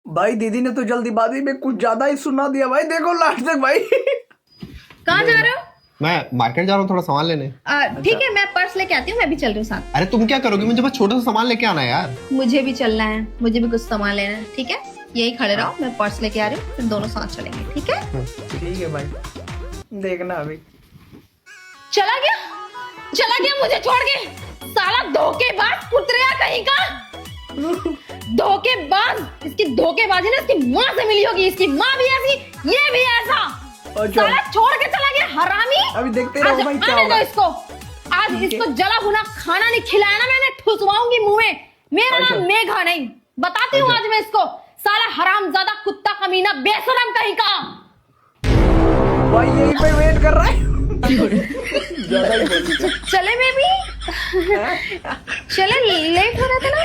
भाई दीदी ने तो जल्दीबाजी में कुछ ज्यादा ही सुना दिया भाई, देखो लास्ट तक भाई। कहाँ जा रहे हो? मैं मार्केट जा रहा हूँ थोड़ा सामान लेने। ठीक है, मैं पर्स लेके आती हूँ, मैं भी चल रही हूँ साथ। अरे तुम क्या करोगी, मुझे बस छोटा सा सामान लेके आना है यार। मुझे भी चलना है, मुझे भी कुछ सामान लेना है। ठीक है, यही खड़े रहो, मैं पर्स लेके आ रही हूँ, फिर दोनों साथ चलेंगे। ठीक है? ठीक है भाई, देखना अभी। चला गया मुझे छोड़ के, साला धोखेबाज कुतरिया कहीं का। धोखेबाज, इसकी धोखेबाजी ना इसकी माँ से मिली होगी। इसकी माँ भी ऐसी, ये भी ऐसा। साला छोड़ के चला गया हरामी। अभी देखते रहो भाई क्या होगा। इसको आज इसको जला भुना खाना नहीं खिलाया ना मैंने, ठुसवाऊंगी मुंह में। मेरा नाम मेघा नहीं, बताती हूँ आज मैं इसको। साला हरामजादा कुत्ता कमीना बेशरम कहीं का। भाई यहीं पे वेट कर रहा है। ज्यादा ही बोल दिया। चले बेबी, चले, लेट हो रहा था ना।